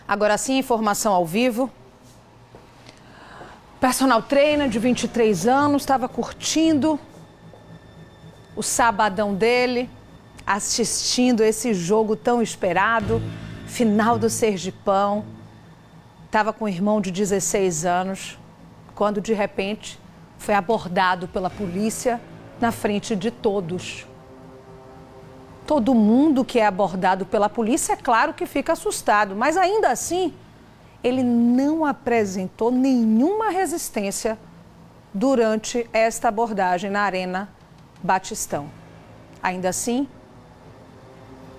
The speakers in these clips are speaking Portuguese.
Agora sim, informação ao vivo. Personal trainer de 23 anos, estava curtindo o sabadão dele, assistindo esse jogo tão esperado, final do Sergipão. Estava com um irmão de 16 anos, quando de repente foi abordado pela polícia na frente de todos. Todo mundo que é abordado pela polícia, é claro que fica assustado, mas ainda assim, ele não apresentou nenhuma resistência durante esta abordagem na Arena Batistão. Ainda assim,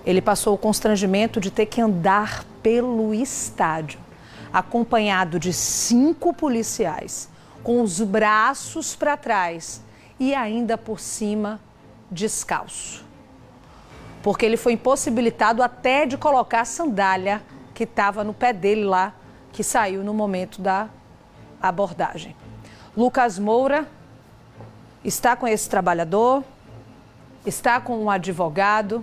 ele passou o constrangimento de ter que andar pelo estádio, acompanhado de 5 policiais, com os braços para trás e ainda por cima descalço. Porque ele foi impossibilitado até de colocar a sandália que estava no pé dele lá, que saiu no momento da abordagem. Lucas Moura está com esse trabalhador, está com um advogado.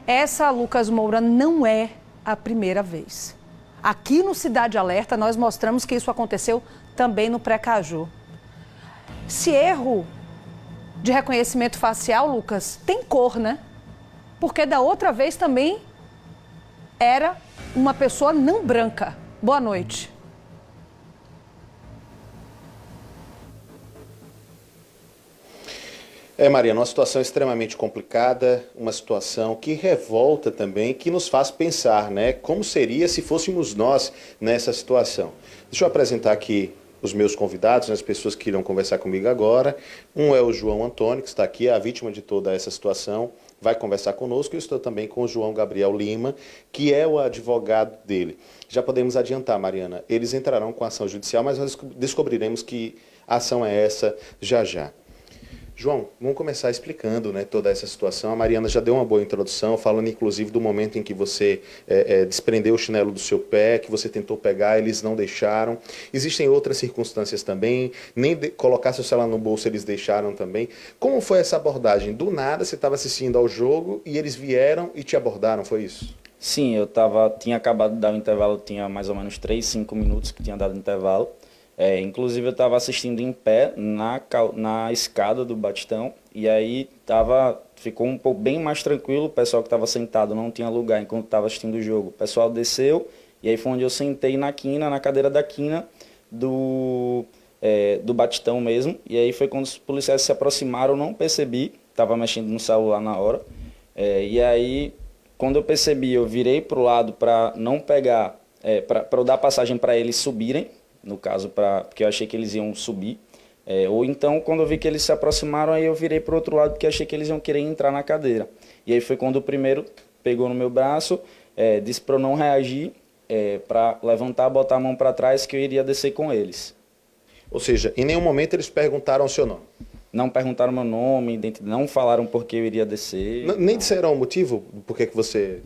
Essa Lucas Moura não é a primeira vez. Aqui no Cidade Alerta nós mostramos que isso aconteceu também no Pré-Caju. Esse erro de reconhecimento facial, Lucas, tem cor, né? Porque da outra vez também era uma pessoa não branca. Boa noite. Mariana, uma situação extremamente complicada, uma situação que revolta também, que nos faz pensar, né? Como seria se fôssemos nós nessa situação? Deixa eu apresentar aqui os meus convidados, as pessoas que irão conversar comigo agora. Um é o João Antônio, que está aqui, a vítima de toda essa situação, vai conversar conosco. Eu estou também com o João Gabriel Lima, que é o advogado dele. Já podemos adiantar, Mariana, eles entrarão com a ação judicial, mas nós descobriremos que a ação é essa já já. João, vamos começar explicando, né, toda essa situação. A Mariana já deu uma boa introdução, falando inclusive do momento em que você desprendeu o chinelo do seu pé, que você tentou pegar, eles não deixaram. Existem outras circunstâncias também, nem colocar seu celular no bolso eles deixaram também. Como foi essa abordagem? Do nada você estava assistindo ao jogo e eles vieram e te abordaram, foi isso? Sim, tinha acabado de dar o intervalo, tinha mais ou menos 3, 5 minutos que tinha dado o intervalo. Inclusive eu estava assistindo em pé na escada do Batistão e aí ficou um pouco bem mais tranquilo, o pessoal que estava sentado não tinha lugar enquanto estava assistindo o jogo. O pessoal desceu e aí foi onde eu sentei na cadeira da quina do Batistão mesmo. E aí foi quando os policiais se aproximaram, eu não percebi, estava mexendo no celular na hora. E aí quando eu percebi, eu virei para o lado para não pegar, para eu dar passagem para eles subirem. No caso, porque eu achei que eles iam subir. Ou então, quando eu vi que eles se aproximaram, aí eu virei para o outro lado, porque achei que eles iam querer entrar na cadeira. E aí foi quando o primeiro pegou no meu braço, disse para eu não reagir, para levantar, botar a mão para trás, que eu iria descer com eles. Ou seja, em nenhum momento eles perguntaram o seu nome? Não perguntaram meu nome, não falaram por que eu iria descer. Nem disseram o motivo por que você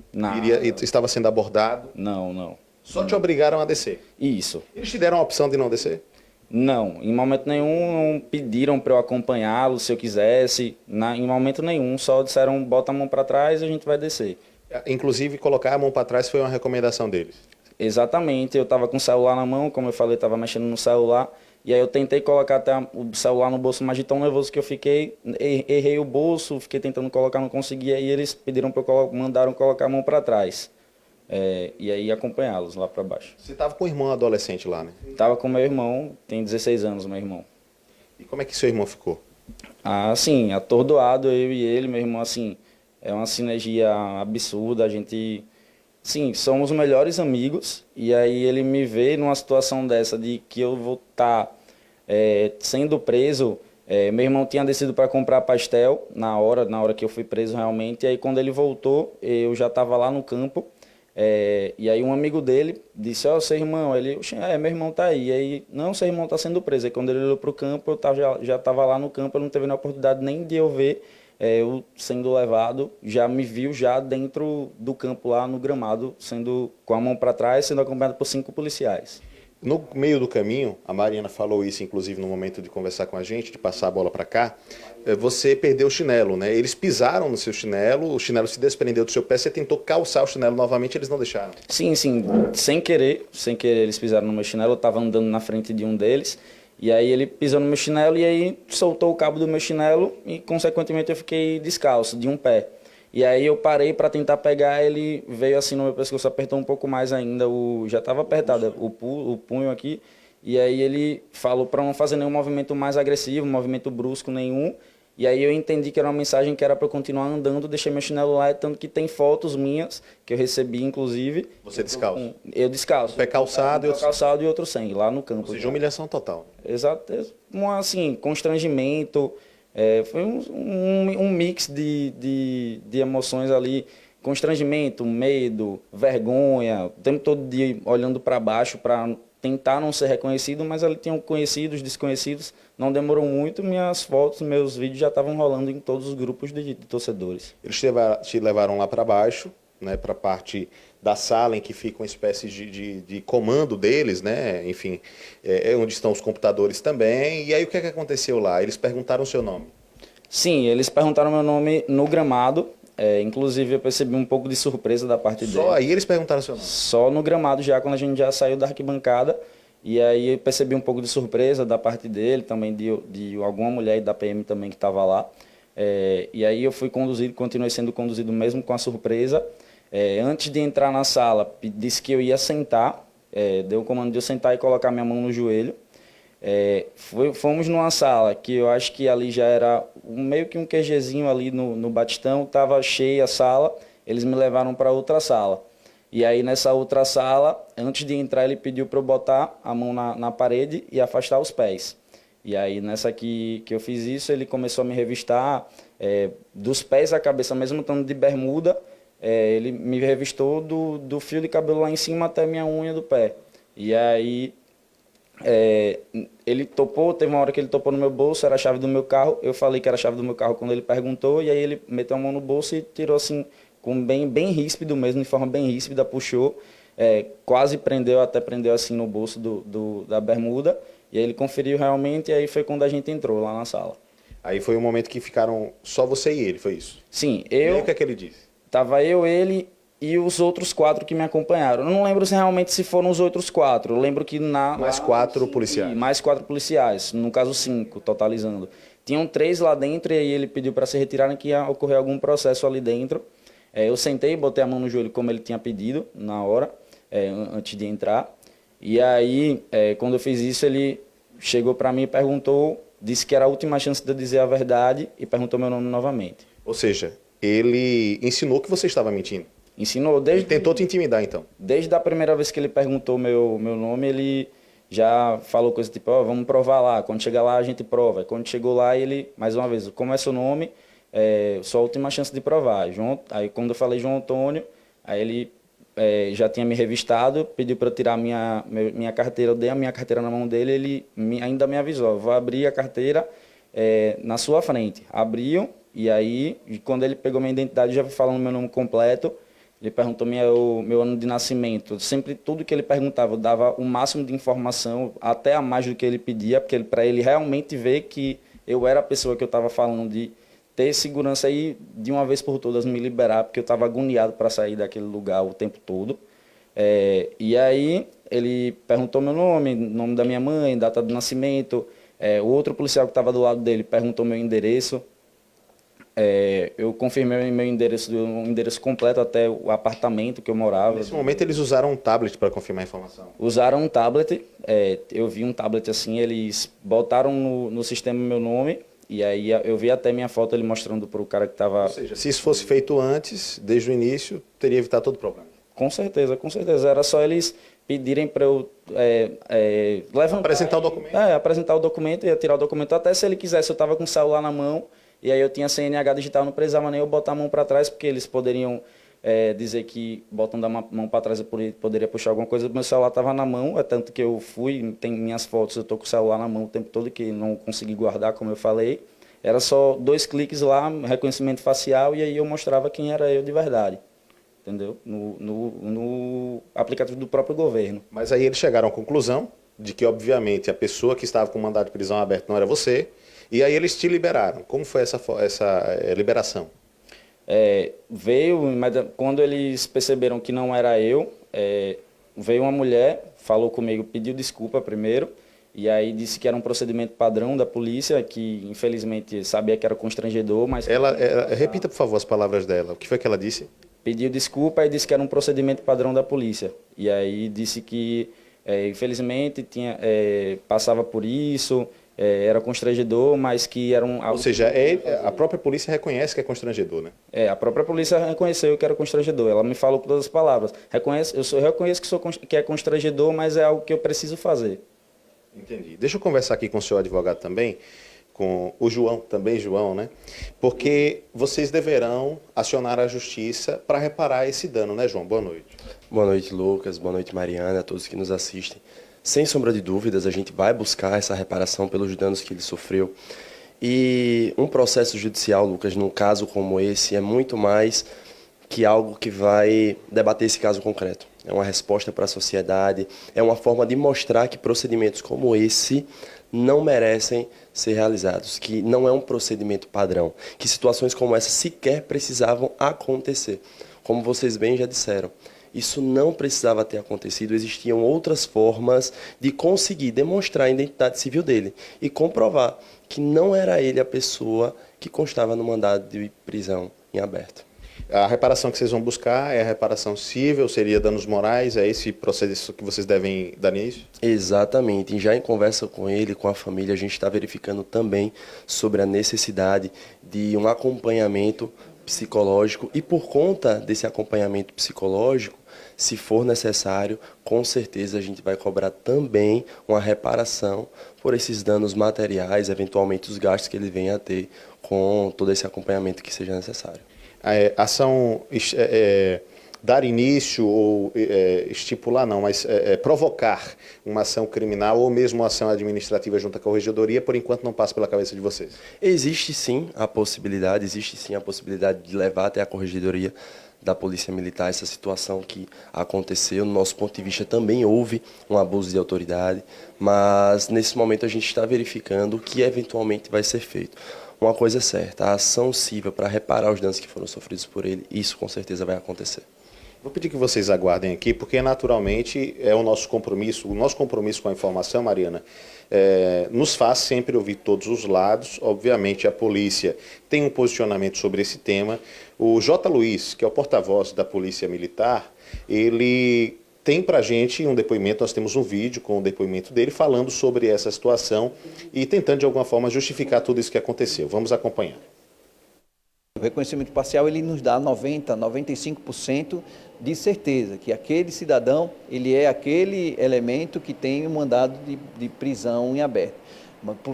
estava sendo abordado? Não. Só te obrigaram a descer? Isso. Eles te deram a opção de não descer? Não, em momento nenhum pediram para eu acompanhá-lo se eu quisesse, em momento nenhum, só disseram bota a mão para trás e a gente vai descer. Inclusive colocar a mão para trás foi uma recomendação deles? Exatamente, eu estava com o celular na mão, como eu falei, estava mexendo no celular, e aí eu tentei colocar até o celular no bolso, mas de tão nervoso que eu fiquei, errei o bolso, fiquei tentando colocar, não conseguia, e eles pediram para mandaram colocar a mão para trás. E aí acompanhá-los lá para baixo. Você estava com um irmão adolescente lá, né? Estava com meu irmão, tem 16 anos, meu irmão. E como é que seu irmão ficou? Assim, atordoado, eu e ele, meu irmão, assim, é uma sinergia absurda, a gente, sim, somos melhores amigos, e aí ele me vê numa situação dessa, de que eu vou estar sendo preso. Meu irmão tinha descido para comprar pastel na hora que eu fui preso realmente, e aí quando ele voltou, eu já estava lá no campo. E aí um amigo dele disse, seu irmão, ele, meu irmão tá aí. E aí, não, seu irmão tá sendo preso. Aí quando ele olhou pro campo, eu já estava lá no campo, eu não teve a oportunidade nem de eu ver eu sendo levado, já me viu já dentro do campo lá no gramado, sendo com a mão para trás, sendo acompanhado por 5 policiais. No meio do caminho, a Mariana falou isso, inclusive, no momento de conversar com a gente, de passar a bola para cá, você perdeu o chinelo, né? Eles pisaram no seu chinelo, o chinelo se desprendeu do seu pé, você tentou calçar o chinelo novamente, eles não deixaram. Sim, sim, sem querer eles pisaram no meu chinelo, eu estava andando na frente de um deles, e aí ele pisou no meu chinelo e aí soltou o cabo do meu chinelo e, consequentemente, eu fiquei descalço, de um pé. E aí eu parei para tentar pegar, ele veio assim no meu pescoço, apertou um pouco mais ainda, já estava apertado o punho aqui, e aí ele falou para não fazer nenhum movimento mais agressivo, movimento brusco nenhum, e aí eu entendi que era uma mensagem que era para eu continuar andando, deixei meu chinelo lá, tanto que tem fotos minhas, que eu recebi inclusive. Você descalço? Eu descalço. Pé calçado, pé calçado e outro sem, lá no campo. Ou seja, humilhação total. Exato, assim, constrangimento. Foi um mix de emoções ali, constrangimento, medo, vergonha, o tempo todo olhando para baixo para tentar não ser reconhecido, mas ali tinham conhecidos, desconhecidos, não demorou muito, minhas fotos, meus vídeos já estavam rolando em todos os grupos de torcedores. Eles te levaram lá para baixo, né, para a parte da sala em que fica uma espécie de comando deles, né? Enfim, onde estão os computadores também. E aí o que é que aconteceu lá? Eles perguntaram o seu nome? Sim, eles perguntaram meu nome no gramado. Inclusive eu percebi um pouco de surpresa da parte deles. Só aí eles perguntaram o seu nome? Só no gramado já, quando a gente já saiu da arquibancada. E aí eu percebi um pouco de surpresa da parte dele, também de alguma mulher da PM também que estava lá. E aí eu fui conduzido, continuei sendo conduzido mesmo com a surpresa. Antes de entrar na sala, disse que eu ia sentar, deu o comando de eu sentar e colocar minha mão no joelho. Fomos numa sala que eu acho que ali já era meio que um QGzinho ali no Batistão, estava cheia a sala, eles me levaram para outra sala. E aí nessa outra sala, antes de entrar, ele pediu para eu botar a mão na parede e afastar os pés. E aí nessa que eu fiz isso, ele começou a me revistar dos pés à cabeça, mesmo estando de bermuda. Ele me revistou do fio de cabelo lá em cima até a minha unha do pé. E aí ele topou, teve uma hora que ele topou no meu bolso, era a chave do meu carro. Eu falei que era a chave do meu carro quando ele perguntou, e aí ele meteu a mão no bolso e tirou assim, bem ríspido mesmo, de forma bem ríspida, puxou, quase prendeu assim no bolso da bermuda. E aí ele conferiu realmente, e aí foi quando a gente entrou lá na sala. Aí foi o momento que ficaram só você e ele, foi isso? Sim, E aí o que é que ele disse? Tava eu, ele e os outros 4 que me acompanharam. Eu não lembro se foram os outros 4. Eu lembro que Mais 4 policiais. Mais 4 policiais, no caso 5, totalizando. Tinham 3 lá dentro e aí ele pediu para se retirarem que ia ocorrer algum processo ali dentro. Eu sentei, botei a mão no joelho como ele tinha pedido na hora, antes de entrar. E aí, quando eu fiz isso, ele chegou para mim e perguntou, disse que era a última chance de eu dizer a verdade e perguntou meu nome novamente. Ou seja, ele ensinou que você estava mentindo? Ensinou desde... Ele tentou te intimidar, então? Desde a primeira vez que ele perguntou meu nome, ele já falou coisa tipo, vamos provar lá, quando chegar lá a gente prova. E quando chegou lá, ele, mais uma vez, como é seu nome, sua última chance de provar. Aí quando eu falei João Antônio, aí ele já tinha me revistado, pediu para eu tirar minha carteira, eu dei a minha carteira na mão dele, ele ainda me avisou, vou abrir a carteira na sua frente. Abriu, e aí, quando ele pegou minha identidade, já falando meu nome completo, ele perguntou meu ano de nascimento. Sempre tudo que ele perguntava, eu dava o máximo de informação, até a mais do que ele pedia, porque para ele realmente ver que eu era a pessoa que eu estava falando, de ter segurança aí de uma vez por todas, me liberar, porque eu estava agoniado para sair daquele lugar o tempo todo. E aí ele perguntou meu nome da minha mãe, data de nascimento. O outro policial que estava do lado dele perguntou meu endereço. Eu confirmei meu endereço completo até o apartamento que eu morava. Nesse momento eles usaram um tablet para confirmar a informação? Usaram um tablet, eu vi um tablet assim, eles botaram no sistema meu nome, e aí eu vi até minha foto ele mostrando para o cara que estava... Ou seja, se isso fosse feito antes, desde o início, teria evitado todo o problema? Com certeza, com certeza. Era só eles pedirem para eu levantar... Apresentar o documento? Apresentar o documento, ia tirar o documento, até se ele quisesse, eu estava com o celular na mão, e aí eu tinha CNH digital, não precisava nem eu botar a mão para trás, porque eles poderiam dizer que botando a mão para trás eu poderia puxar alguma coisa. Meu celular estava na mão, tanto que eu fui, tem minhas fotos, eu estou com o celular na mão o tempo todo, que não consegui guardar, como eu falei. Era só 2 cliques lá, reconhecimento facial, e aí eu mostrava quem era eu de verdade. entendeu? No aplicativo do próprio governo. Mas aí eles chegaram à conclusão de que, obviamente, a pessoa que estava com o mandado de prisão aberto não era você, e aí eles te liberaram. Como foi essa liberação? Veio, mas quando eles perceberam que não era eu, veio uma mulher, falou comigo, pediu desculpa primeiro, e aí disse que era um procedimento padrão da polícia, que infelizmente sabia que era constrangedor, mas... Repita, por favor, as palavras dela. O que foi que ela disse? Pediu desculpa e disse que era um procedimento padrão da polícia. E aí disse que, infelizmente, passava por isso, era constrangedor, mas que era Ou seja, a própria polícia reconhece que é constrangedor, né? A própria polícia reconheceu que era constrangedor. Ela me falou com todas as palavras. Eu reconheço que é constrangedor, mas é algo que eu preciso fazer. Entendi. Deixa eu conversar aqui com o seu advogado também, com o João, também João, né? Porque vocês deverão acionar a justiça para reparar esse dano, né, João? Boa noite. Boa noite, Lucas. Boa noite, Mariana, a todos que nos assistem. Sem sombra de dúvidas, a gente vai buscar essa reparação pelos danos que ele sofreu. E um processo judicial, Lucas, num caso como esse, é muito mais que algo que vai debater esse caso concreto. É uma resposta para a sociedade, é uma forma de mostrar que procedimentos como esse não merecem ser realizados, que não é um procedimento padrão, que situações como essa sequer precisavam acontecer. Como vocês bem já disseram, isso não precisava ter acontecido, existiam outras formas de conseguir demonstrar a identidade civil dele e comprovar que não era ele a pessoa que constava no mandado de prisão em aberto. A reparação que vocês vão buscar é a reparação civil, seria danos morais, é esse processo que vocês devem dar nisso? Exatamente, e já em conversa com ele, com a família, a gente está verificando também sobre a necessidade de um acompanhamento psicológico e por conta desse acompanhamento psicológico, se for necessário, com certeza a gente vai cobrar também uma reparação por esses danos materiais, eventualmente os gastos que ele venha a ter com todo esse acompanhamento que seja necessário. Dar início ou estipular não, mas provocar uma ação criminal ou mesmo uma ação administrativa junto à corregedoria, por enquanto não passa pela cabeça de vocês? Existe sim a possibilidade de levar até a corregedoria da Polícia Militar essa situação que aconteceu. No nosso ponto de vista também houve um abuso de autoridade, mas nesse momento a gente está verificando o que eventualmente vai ser feito. Uma coisa é certa, a ação civil para reparar os danos que foram sofridos por ele, isso com certeza vai acontecer. Vou pedir que vocês aguardem aqui, porque naturalmente é o nosso compromisso com a informação, Mariana, nos faz sempre ouvir todos os lados. Obviamente a polícia tem um posicionamento sobre esse tema. O J. Luiz, que é o porta-voz da Polícia Militar, ele tem para a gente um depoimento, nós temos um vídeo com o depoimento dele falando sobre essa situação e tentando de alguma forma justificar tudo isso que aconteceu. Vamos acompanhar. O reconhecimento parcial ele nos dá 90%, 95% de certeza que aquele cidadão ele é aquele elemento que tem um mandado de prisão em aberto.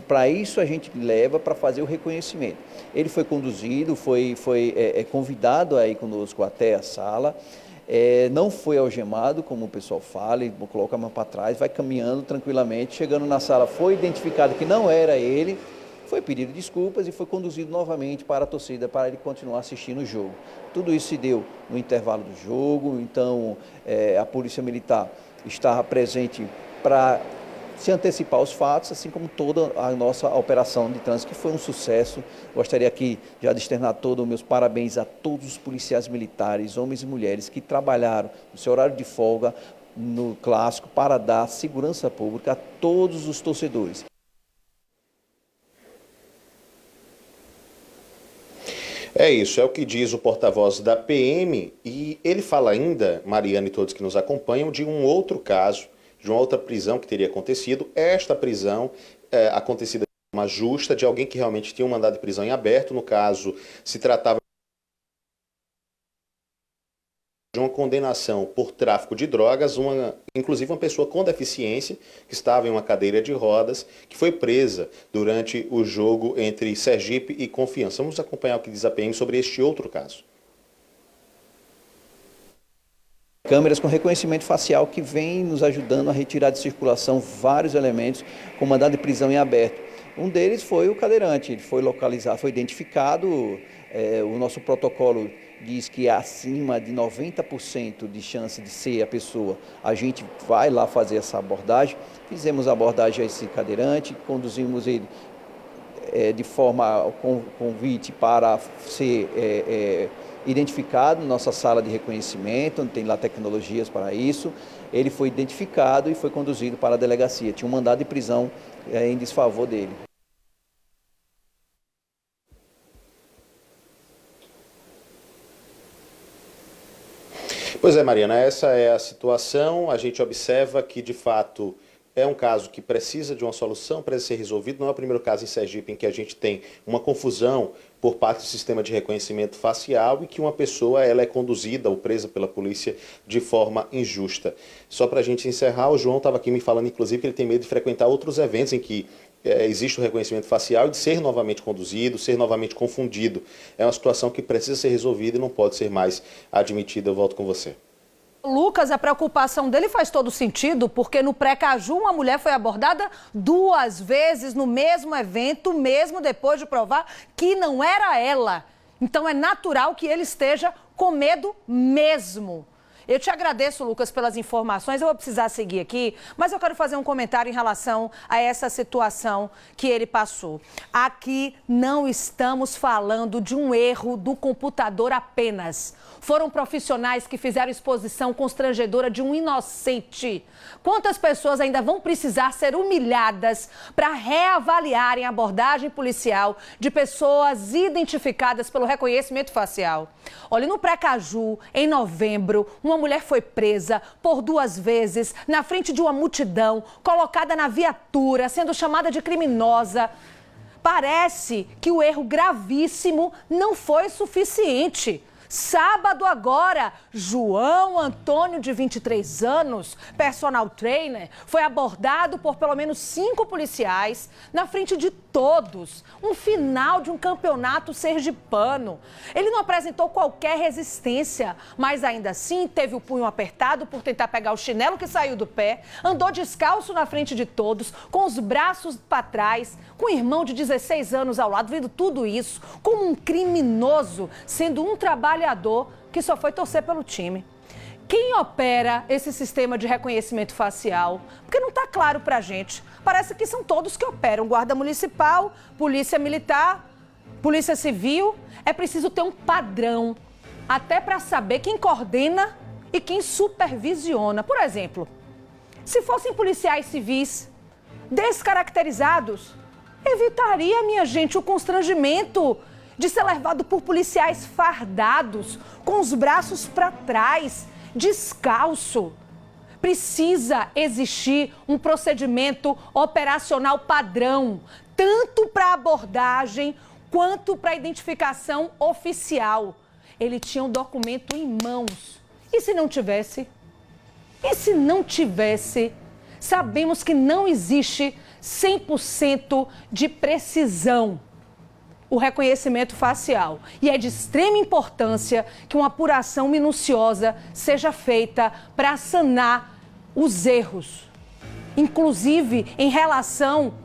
Para isso a gente leva para fazer o reconhecimento. Ele foi conduzido, foi convidado a ir conosco até a sala, não foi algemado, como o pessoal fala, ele coloca a mão para trás, vai caminhando tranquilamente, chegando na sala foi identificado que não era ele, foi pedido desculpas e foi conduzido novamente para a torcida, para ele continuar assistindo o jogo. Tudo isso se deu no intervalo do jogo, então a Polícia Militar estava presente para se antecipar aos fatos, assim como toda a nossa operação de trânsito, que foi um sucesso. Gostaria aqui já de externar todos os meus parabéns a todos os policiais militares, homens e mulheres, que trabalharam no seu horário de folga, no clássico, para dar segurança pública a todos os torcedores. É isso, é o que diz o porta-voz da PM e ele fala ainda, Mariana e todos que nos acompanham, de um outro caso, de uma outra prisão que teria acontecido. Esta prisão acontecida de forma justa, de alguém que realmente tinha um mandado de prisão em aberto. No caso, se tratava de uma condenação por tráfico de drogas, inclusive uma pessoa com deficiência, que estava em uma cadeira de rodas, que foi presa durante o jogo entre Sergipe e Confiança. Vamos acompanhar o que diz a PM sobre este outro caso. Câmeras com reconhecimento facial que vem nos ajudando a retirar de circulação vários elementos com mandado de prisão em aberto. Um deles foi o cadeirante, ele foi localizado, foi identificado, o nosso protocolo diz que acima de 90% de chance de ser a pessoa, a gente vai lá fazer essa abordagem. Fizemos a abordagem a esse cadeirante, conduzimos ele de forma convite para ser identificado na nossa sala de reconhecimento, onde tem lá tecnologias para isso. Ele foi identificado e foi conduzido para a delegacia. Tinha um mandado de prisão em desfavor dele. Pois é, Mariana, essa é a situação. A gente observa que, de fato, é um caso que precisa de uma solução, precisa ser resolvido. Não é o primeiro caso em Sergipe em que a gente tem uma confusão por parte do sistema de reconhecimento facial e que uma pessoa ela é conduzida ou presa pela polícia de forma injusta. Só para a gente encerrar, o João estava aqui me falando, inclusive, que ele tem medo de frequentar outros eventos em que existe o reconhecimento facial e de ser novamente conduzido, ser novamente confundido. É uma situação que precisa ser resolvida e não pode ser mais admitida. Eu volto com você. Lucas, a preocupação dele faz todo sentido, porque no Pré-Caju uma mulher foi abordada 2 vezes no mesmo evento, mesmo depois de provar que não era ela. Então é natural que ele esteja com medo mesmo. Eu te agradeço, Lucas, pelas informações. Eu vou precisar seguir aqui, mas eu quero fazer um comentário em relação a essa situação que ele passou. Aqui não estamos falando de um erro do computador apenas. Foram profissionais que fizeram exposição constrangedora de um inocente. Quantas pessoas ainda vão precisar ser humilhadas para reavaliarem a abordagem policial de pessoas identificadas pelo reconhecimento facial? Olha, no Pré-Caju, em novembro, uma mulher foi presa por 2 vezes na frente de uma multidão, colocada na viatura, sendo chamada de criminosa. Parece que o erro gravíssimo não foi suficiente. Sábado agora, João Antônio, de 23 anos, personal trainer, foi abordado por pelo menos 5 policiais na frente de todos. Um final de um campeonato sergipano. Ele não apresentou qualquer resistência, mas ainda assim teve o punho apertado por tentar pegar o chinelo que saiu do pé, andou descalço na frente de todos, com os braços para trás, com o irmão de 16 anos ao lado, vendo tudo isso como um criminoso, sendo um trabalhador que só foi torcer pelo time. Quem opera esse sistema de reconhecimento facial? Porque não está claro para a gente. Parece que são todos que operam. Guarda Municipal, Polícia Militar, Polícia Civil. É preciso ter um padrão, até para saber quem coordena e quem supervisiona. Por exemplo, se fossem policiais civis descaracterizados, evitaria, minha gente, o constrangimento de ser levado por policiais fardados, com os braços para trás, descalço. Precisa existir um procedimento operacional padrão, tanto para abordagem quanto para identificação oficial. Ele tinha um documento em mãos. E se não tivesse? E se não tivesse? Sabemos que não existe 100% de precisão o reconhecimento facial. E é de extrema importância que uma apuração minuciosa seja feita para sanar os erros, inclusive em relação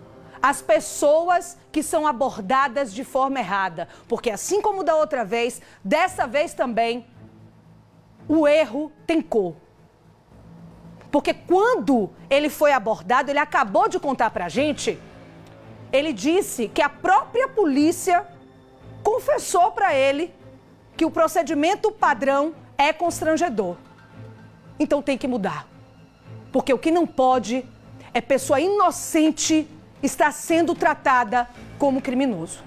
às pessoas que são abordadas de forma errada. Porque assim como da outra vez, dessa vez também, o erro tem cor. Porque quando ele foi abordado, ele acabou de contar para a gente, ele disse que a própria polícia confessou para ele que o procedimento padrão é constrangedor. Então tem que mudar. Porque o que não pode é pessoa inocente estar sendo tratada como criminoso.